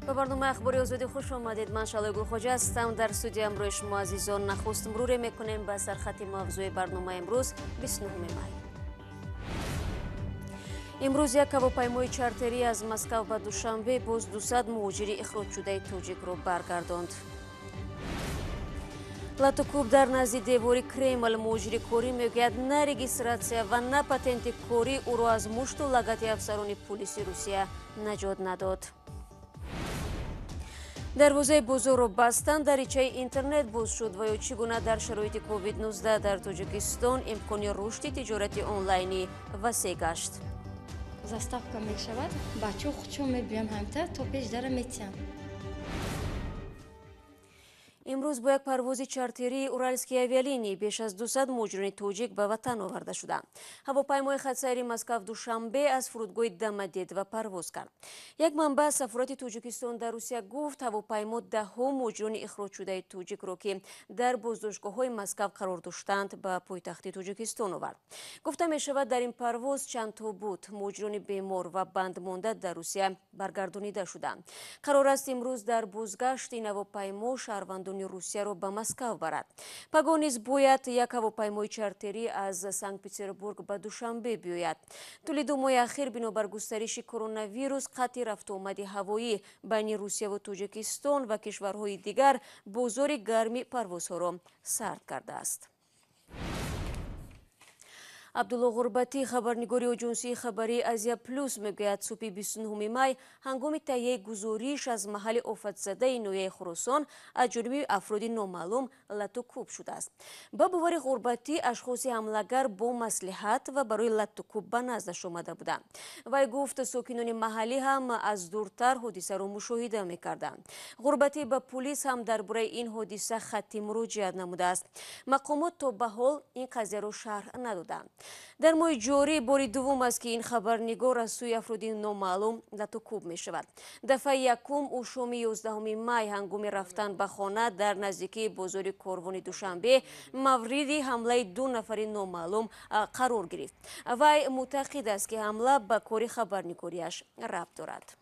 به برنامه اخباری آزادی خوش آمدید. من شعله گلخواجه هستم. در استودیو امروز شما عزیزان نخست مرور میکنیم به سرخط موضوع برنامه امروز 29 می. امروز یک هواپیمای چارتری از مسکو به دوشنبه باز 200 مهاجر اخراج شده تاجیک را برگرداند. لاتوکوب در نزد دیواری کرمل مهاجر کوری میگوید نه رجیستراسیا و نه پاتنت کوری او را از مشت و لگت افسران پلیس روسیه نجات نداد. دروازه بزرگ را بستن دریچه اینترنت باز شد و یا چگونه در شرایط کووید 19 در تاجیکستان امکان رشد تجارت آنلاینی وسیع گشت. Заставка میشود بچه خودشو میبریم همتر تا پیش در میتیم. امروز با یک پرواز چارتری اورالسکی اویالینی بیش از 200 مهاجران تاجیک به وطن آورده شدند. هواپیمای خطسیر مسکو دوشنبه از فرودگاه دمدید و پرواز کرد. یک منبع سفارت تاجیکستان در روسیه گفت هواپیما دهها مهاجران اخراج شده تاجیک را که در بازداشتگاه‌های مسکو قرار داشتند به پایتخت تاجیکستان آورد. گفته می شود در این پرواز چند تا بود مهاجران بیمار و بند مانده در روسیه برگردانیده شدند. قرار است امروز در بازگشت این هواپیما شهروندان روسیه را به مسکو برد. پگاه نیز باید یک هواپیمای چارتری از سنت پترزبورگ به دوشنبه بیاید. طول 2 ماه اخیر بنابر گسترش کرونا ویروس قطع رفت و آمد هوایی بین روسیه و تاجیکستان و کشورهای دیگر بازار گرمی پروازها را سرد کرده است. عبدالله غربتی خبرنگاری آژانسی خبری آزیا پلوس میگوید صبح 29 می هنگام تهیه گزارش از محل آفت زده نویه خراسان از جانب افراد نامعلوم لطوکوب شده است. با باور غربتی اشخاص حمله‌گر با مصلحت و برای لطوکوب به نزدش آمده بودند. وی گفت ساکنان محلی هم از دورتر حادثه را مشاهده میکردند. غربتی به پلیس هم درباره این حادثه خطی مراجعت نموده است. مقامات تا به حال این قضیه را شرح ندادند. در ماه جاری بار دوم است که این خبرنگار از سوی افراد نامعلوم لطوکوب می شود. دفعه یکم او شام 11 می هنگام رفتن به خانه در نزدیکی بازار کاروان دوشنبه مورد حمله 2 نفر نامعلوم قرار گرفت. وی معتقد است که حمله به کار خبرنگاریش ربط دارد.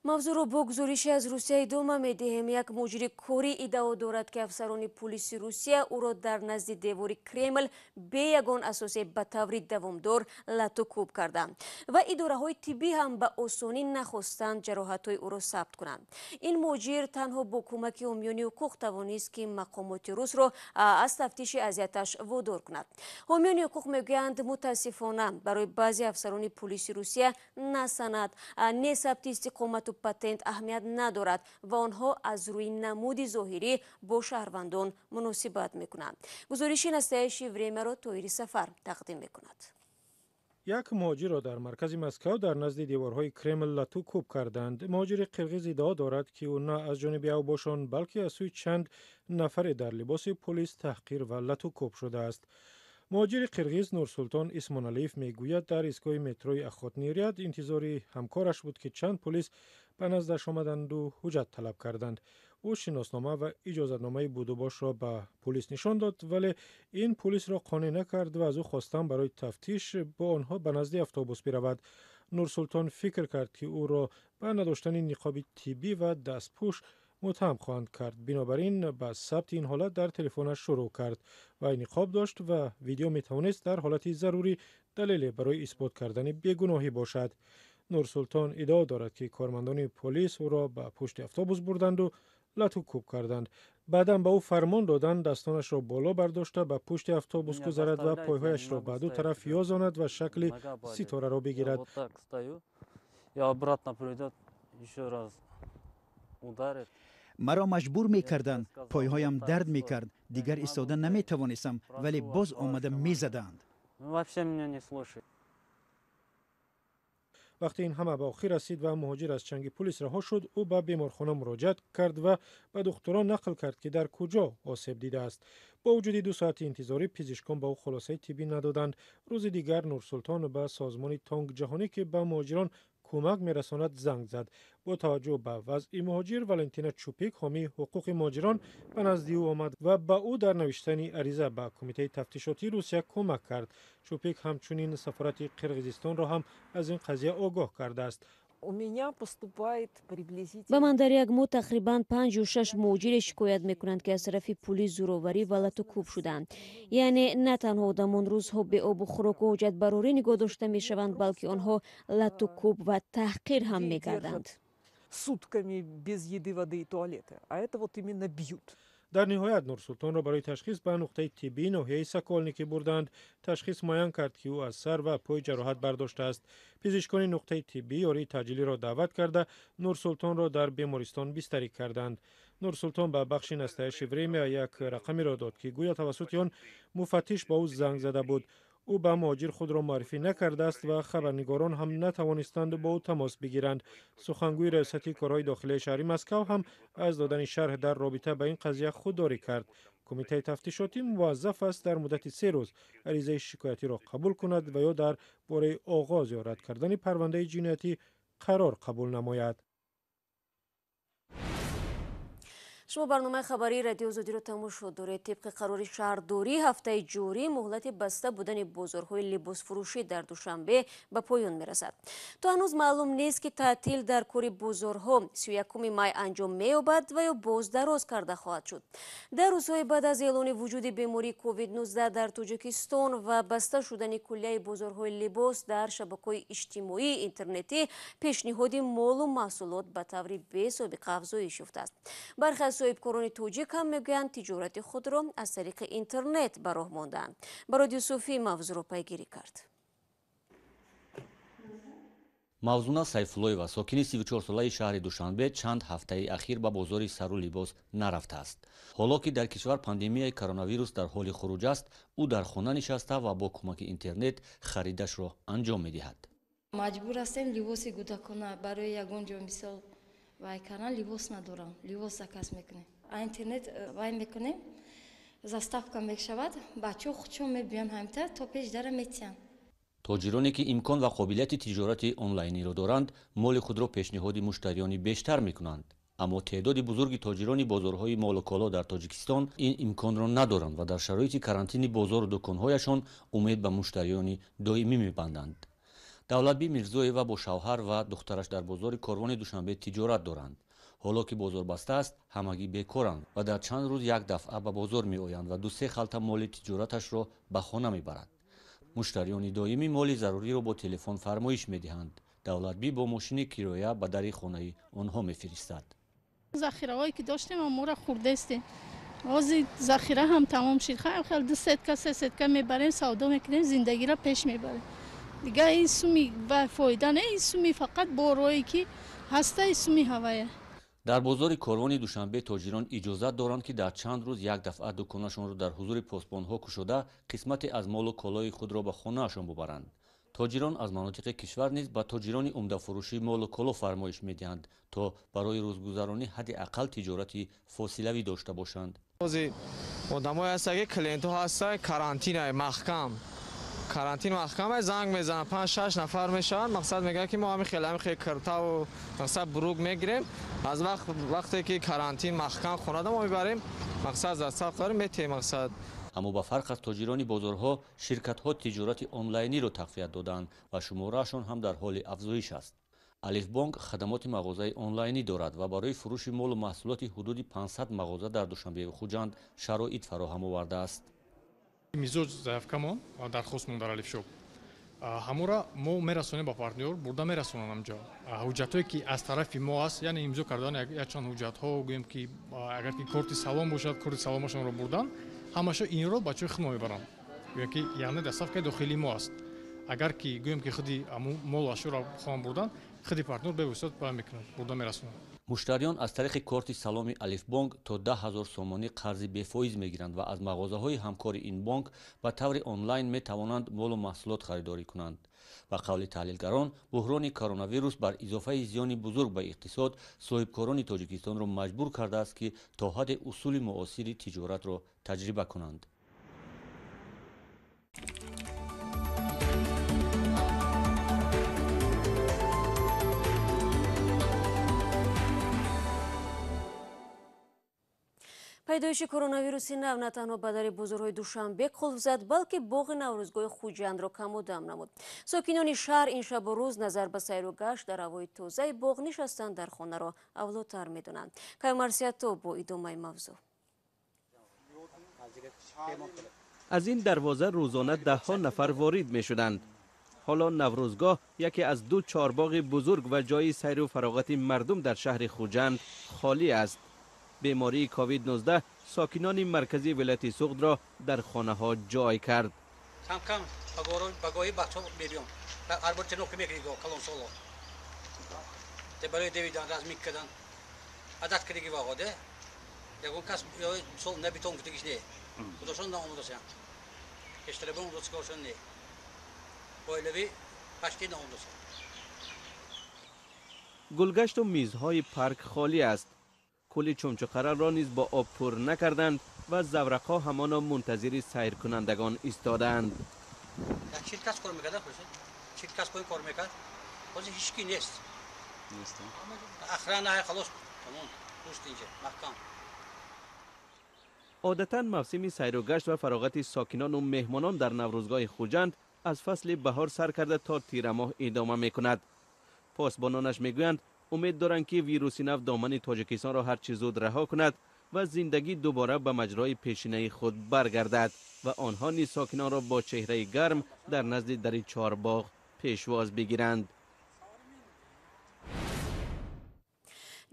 موضوع را با گزارش از روسیه ادامه می‌دهیم. یک مجری کوری ادعا دارد که افسران پلیس روسیه او را در نزد دیوار کرمل به یگان اساس به طور دوامدار لطوکوب کردند و اداره‌های طبی هم به آسانی نخواستند جراحت‌های او را ثبت کنند. این مجری تنها با کمک حامیان حقوق توانست که مقامات روس را از تفتیش اذیتش وادار کند. حامیان حقوق میگویند متاسفانه برای بعضی افسران پلیس روسیه نه سند نه ثبت استقامت پاتنت اهمیت ندارد و آنها از روی نمود ظاهری با شهروندان مناسبت میکنند. گزارش نستایش وریمه را تویری سفر تقدیم میکند. یک مهاجر را در مرکز مسکو در نزد دیوارهای کرمل لطوکوب کردند. مهاجر قرقیز ادعا دارد که او نه از جانب اوباشان بلکه از سوی چند نفر در لباس پلیس تحقیر و لطوکوب شده است. مهاجر قرقیز نورسلطان اسماعیلیف میگوید در ایستگاه متروی اخواتنیریت انتظار همکارش بود که چند پلیس به نزدش آمدند و حجت طلب کردند. او شناسنامه و اجازتنامه بودوباش را به پلیس نشان داد ولی این پلیس را قانع نکرد و از او خواستند برای تفتیش با آنها به نزد اتوبوس برود. نورسلطان فکر کرد که او را به نداشتن نقاب طبی و دستپوش متهم خواهند کرد. بنابراین به ثبت این حالت در تلفنش شروع کرد و نقاب داشت و ویدیو می توانست در حالت ضروری دلیل برای اثبات کردن بیگناهی باشد. نورسلطان ادعا دارد که کارمندان پلیس او را به پشت اتوبوس بردند و لطوکوب کردند. بعدا به او فرمان دادند دستانش را بالا برداشته به پشت اتوبوس گذارد و پایهایش را به دو طرف یازاند و شکل ستاره را بگیرد. مرا مجبور می کردند، پایهایم درد می کرد، دیگر ایستادن نمی توانستم ولی باز آمده می زدند. وقتی این همه به آخر رسید و مهاجر از چنگ پلیس رها شد، او به بیمارخانه مراجعت کرد و به دکتران نقل کرد که در کجا آسیب دیده است. با وجود 2 ساعت انتظاری پزشکان به او خلاصه طبی ندادند. روز دیگر نورسلطان به سازمان تانک جهانی که به مهاجران کمک میرساند زنگ زد. با توجه به وضع مهاجر ولنتینا چوپیک حامی حقوق مهاجران به نزد او آمد و به او در نوشتن عریضه به کمیته تفتیشاتی روسیه کمک کرد. چوپیک همچنین سفارت قرقیزستان را هم از این قضیه آگاه کرده است. ба ман дар як моҳ тақрибан 5-6 муҳоҷире шикоят мекунанд ки аз тарафи пулис зӯроварӣ ва латукӯб шуданд. яъне на танҳо одамон рӯзҳо беобу хӯроку ҳоҷатбарорӣ нигоҳ дошта мешаванд, балки онҳо латукӯб ва таҳқир ҳам мекарданд. дар ниҳоят нурсултонро барои ташхис ба нуқтаи тиббии ноҳияи Сокольникӣ бурданд. Ташхис муайян кард ки ӯ аз сар ва пой ҷароҳат бардоштааст. пизишкони нуқтаи тиббӣ ёрии таъҷилиро даъват карда нурсултонро дар бемористон бистарӣ карданд. нурсултон ба бахши настаиши время як рақамеро дод ки гӯё тавассути он муфаттиш ба ӯ занг зада буд. ӯ ба муҳоҷир худро маърифӣ накардааст ва хабарнигорон ҳам натавонистанд бо ӯ тамос бигиранд. сухангӯи риёсати корҳои дохилии шаҳри Москав ҳам аз додани шарҳ дар робита ба ин қазия худдорӣ кард. кумитаи тафтишотӣ муваззаф аст дар муддати 3 рӯз аризаи шикоятиро қабул кунад ва ё дар бораи оғоз ё рад кардани парвандаи ҷиноятӣ қарор қабул намояд. шумо барномаи хабари радиои Озодиро тамошо доред. тибқи қарори шаҳрдорӣ ҳафтаи ҷорӣ муҳлати баста будани бозорҳои либосфурӯшӣ дар душанбе ба поён мерасад. то ҳанӯз маълум нест ки таътил дар кори бозорҳо 31 май анҷом меёбад ва ё боз дароз карда хоҳад шуд. дар рӯзҳои баъд аз эълони вуҷуди бемории COVID-19 дар Тоҷикистон ва баста шудани куллияи бозорҳои либос дар шабакаҳои иҷтимоии интернетӣ, пешниҳоди молу маҳсулот ба таври бесобиқа афзоиш ёфтааст. бархе аз соҳибкорони тоҷик ҳам мегӯянд тиҷорати худро аз тариқи интернет ба роҳ мондаанд. бароди Юсуфӣ мавзӯъро пайгирӣ кард. мавзуна Сайфуллоева, сокини 34 солаи шаҳри Душанбе, чанд ҳафтаи ахир ба бозори сару либос нарафтааст. ҳоло ки дар кишвар пандемияи коронавирус дар ҳоли хуруҷ аст, ӯ дар хона нишаста ва бо кӯмаки интернет харидашро анҷом медиҳад. маҷбур ҳастем либоси гудакона барои ягон ҷо мисол вай канал либос надорам, либос заказ мекунем. Интернет вай мекунем, заставка мешавад, бачаҳо худшон мебиён ҳамта то пеш дара метиҳанд. тоҷироне ки имкон ва қобилияти тиҷорати онлайниро доранд, моли худро пешниҳоди муштариёни бештар мекунанд. аммо теъдоди бузурги тоҷирони бозорҳои молу коло дар Тоҷикистон ин имконро надоранд ва дар шароити карантини бозору дӯконҳояшон умед ба муштариёни доимӣ мебанданд. давлатбӣ Мирзоева бо шавҳар ва духтараш дар бозори Корвони Душанбе тиҷорат доранд. ҳоло ки бозор баста аст, ҳамагӣ бекоранд ва дар чанд рӯз як дафъа ба бозор меоянд ва 2-3 халта моли тиҷораташро ба хона мебарад. муштариёни доимӣ моли заруриро бо телефон фармоиш медиҳанд. давлатбӣ бо мошини кироя ба дари хонаи онҳо мефиристад. захираҳое ки доштем амора хурдестем. ҳозир захира ҳам тамом шид. хел 2 сетка 3 сетка мебарем, савдо мекунем, зиндагиро пеш мебарем. дигар ин суми ба фоида не, ин суми фақат борое ки ҳаста, ин суми ҳавая. дар бозори Корвони Душанбе тоҷирон иҷозат доранд ки дар чанд рӯз як дафъа дӯконашонро дар ҳузури посбонҳо кушода қисмате аз молу колои худро ба хонаашон бубаранд. тоҷирон аз манотиқи кишвар низ ба тоҷирони умдафурӯшӣ молу коло фармоиш медиҳанд то барои рӯзгузаронӣ ҳадди ақал тиҷорати фосилавӣ дошта бошанд. ҳозир одамое ҳастанд ки клиентҳо ҳастанд, карантинаи маҳкам карантин маҳкама занг мезананд, 5-6 нафар мешаванд, мақсад мегӯянд ки мо ҳамин хеле киртаву мақсад бурук мегирем, аз вақте ки карантин маҳкам хонада мо мебарем, мақсад застав дорем метем мақсад. аммо ба фарқ аз тоҷирони бозорҳо, ширкатҳо тиҷорати онлайниро тақвият доданд ва шумораашон ҳам дар ҳоли афзоиш аст. алифбонк хадамоти мағозаи онлайнӣ дорад ва барои фурӯши молу маҳсулоти ҳудуди 500 мағоза дар Душанбеву Хуҷанд шароит фароҳам овардааст. мизоҷ заявкамон дархостмон дар алифшоп ҳамора мо мерасонем ба партнёр, бурда мерасонам амҷо ҳуҷҷатое ки аз тарафи мо аст, яъне имзо кардани якчанд ҳуҷҷатҳо, гӯем ки агар ки корти салом бошад, корти саломашонро бурдан, ҳамаша инро бачаҳои худ мо мебаранд, гӯем ки яъне доставкаи дохилии мо аст. агар ки гӯем ки худи молу ашёро хоҳам бурдан, худи партнёр бевосита баён мекунад, бурда мерасонад. муштариён аз тариқи корти саломи Алифбонк то 10,000 сомонӣ қарзи бефоиз мегиранд ва аз мағозаҳои ҳамкори ин бонк ба таври онлайн метавонанд молу маҳсулот харидорӣ кунанд. ба қавли таҳлилгарон, буҳрони коронавирус бар изофаи зиёни бузург ба иқтисод соҳибкорони Тоҷикистонро маҷбур кардааст ки то ҳадде усули муосири тиҷоратро таҷриба кунанд. пайдоиши коронавируси нав на танҳо ба дари бозорҳои душанбе қулф зад, балки боғи наврӯзгоҳи хуҷандро камодам намуд. сокинони шаҳр ин шабу рӯз назар ба сайру гашт дар ҳавои тозаи боғ нишастан дар хонаро авлотар медонанд. Каймарсиято бо идомаи мавзӯъ. از این دروازه روزانه ده‌ها نفر وارد می‌شدند. حالا نوروزگاه یکی از دو چهارباغ بزرگ و جای سیر و فراغت مردم در شهر خوجند خالی است. بیماری کووید 19 ساکنان مرکزی ولایت سوغد را در خانه ها جای کرد. کم کم بگاهی بچه‌ها می‌بینم. البته نوک می‌گیرید کلان سالا. برای دویدن راز می‌کردن. عادت کردی واقعا ده. یکون کس سال نبیتون کتیش نه. خودشون نامودن. اشتباه اون روزگارشون نه. بایلوی پشتی نامودن. گلگشت و میزهای پارک خالی است. کلی چمچقره را نیز با آب پر نکردند و زورق‌ها همانا منتظر سیر کنندگان ایستادند. چیل کس کار می‌کنه خودش؟ چیل کس کار می‌کنه؟ باز هیچ کی نیست. نیست. اخران نه خلاص تمام. دوست اینجا محکم. عادتاً موسم سیر و گشت و فراغت ساکنان و مهمانان در نوروزگاه خوجند از فصل بهار سر کرده تا تیر ماه ادامه می‌کند. پاسبانانش میگویند امید دارند که ویروس نو دامن تاجیکستان را هرچه زود رها کند و زندگی دوباره به مجرای پیشینه خود برگردد و آنها نیز ساکنان را با چهره گرم در نزد در چهارباغ پیشواز بگیرند.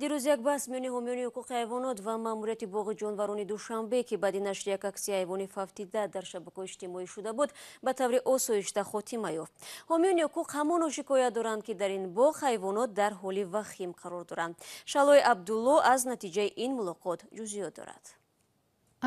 дирӯз як баҳс миёни ҳомиёни ҳуқуқи ҳайвонот ва маъмурияти боғи ҷонварони душанбе ки баъди нашри як аксияи ҳайвони фавтида дар шабакаҳои иҷтимоӣ шуда буд ба таври осоишта хотима ёфт. ҳомиёни ҳуқуқ ҳамоно шикоят доранд ки дар ин боғ ҳайвонот дар ҳоли вахим қарор доранд. шалои абдулло аз натиҷаи ин мулоқот ҷузъиёт дорад.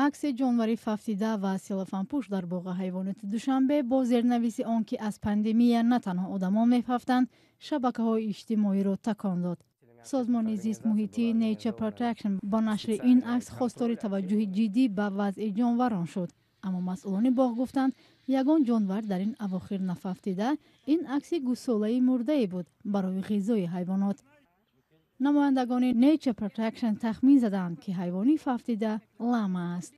акси ҷонвари фавтида ва селофанпӯш дар боғи ҳайвоноти душанбе бо зернависи он ки аз пандемия на танҳо одамон мефавтанд шабакаҳои иҷтимоиро такон дод. سازمان زیست محیطی نیچر پروتکشن با نشر این عکس خواستار توجه جدی به وضع جانوران شد، اما مسئولان باغ گفتند یگان جانور در این اواخر نفهمیده این عکس گوساله مرده بود برای غذای حیوانات. نمایندگان نیچر پروتکشن تخمین زدند که حیوانی فهمیده لام است.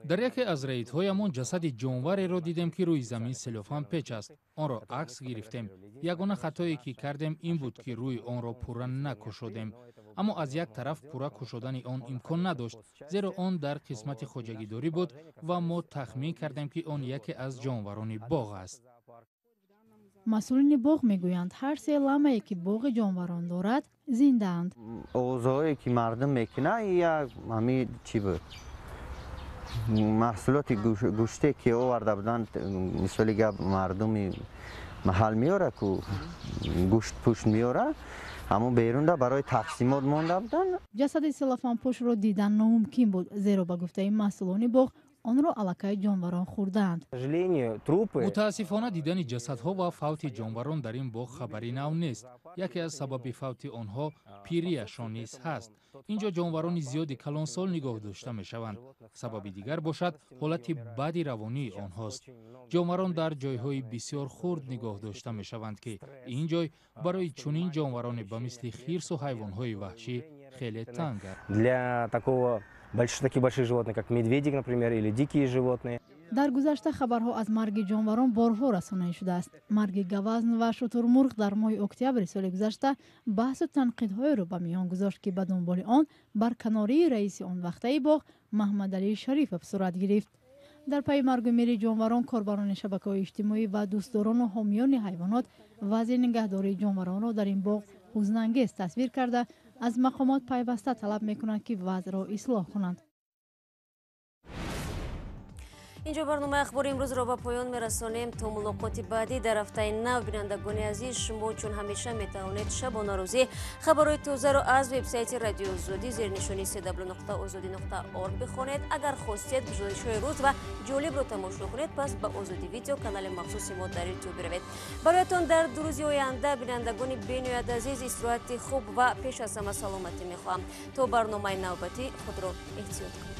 در یکی از ریدهایمان جسد جانوری را دیدیم که روی زمین سلوفان پیچ است. آن را عکس گرفتیم. یگانه خطایی که کردیم این بود که روی آن را پوره نکشودیم. اما از یک طرف پوره کشودن آن امکان نداشت، زیرا آن در قسمت خواجگیداری بود و ما تخمین کردیم که آن یکی از جانوران باغ است. مسئولین باغ میگویند هر سه لامه‌ای که باغ جانوران دارد زنده اند. اوضاعی که مردم میکنه یا همین چی بود؟ محصولات گوشته که آورده بودند مثالی که مردم محل میاره که گوشت پوشت میاره همو بیرون ده برای تقسیمات مونده بودن. جسد سلوفانپوش را دیدن ناممکن بود، زیرا به گفته مسئولان باغ آن را الکای جانوران خوردند. متاسفانه دیدن جسدها و فوت جانوران در این باغ خبری نو نیست. یکی از سبب فوت آنها پیریشان نیز هست. اینجا جانوران زیادی کلانسال نگاه داشته می شوند. سبب دیگر باشد حالت بدی روانی آنهاست. جانوران در جایهای بسیار خرد نگاه داشته می شوند که این جای برای چنین جانوران به مثل خرس و حیوانات وحشی خیلی تنگ است. такие большие животные, как медведик, например, или дикие животные. در گذشته خبرها از مرگ جانوران بارها رسانده شده است. مرگ گوزن و شترمرغ در ماه اکتبر سال گذشته بحث و تنقیدهای را به میان گذاشت که به دنبال آن برکناری رئیس آن وقته باغ محمد علی شریف صورت گرفت. در پی مرگ و میر جانوران کاربران شبکه‌های اجتماعی و دوستداران و حامیان حیوانات وضع نگهداری جانوران را در این باغ حزن‌انگیز تصویر کرده از مقامات پیوسته طلب میکنند که وضع را اصلاح کنند. اینجا برنامه اخبار امروز را به پایان میرسانیم. تا ملاقات بعدی در هفته نو بینندگان عزیز، شما چون همیشه میتوانید شبانه روزی خبرهای تازه را از وبسایت رادیو آزادی زیر نشانی www.azadi.org بخوانید. اگر خواستید گزارش‌های روز و جالب را تماشا کنید پس به آزادی ویدیو کانال مخصوص ما در یوتیوب بروید. برایتان در دو روز آینده بینندگان بین‌نهایت عزیز استراحت خوب و پیش از همه سلامتی میخواهم. تا برنامه نوبتی خود را احتیاط کنید.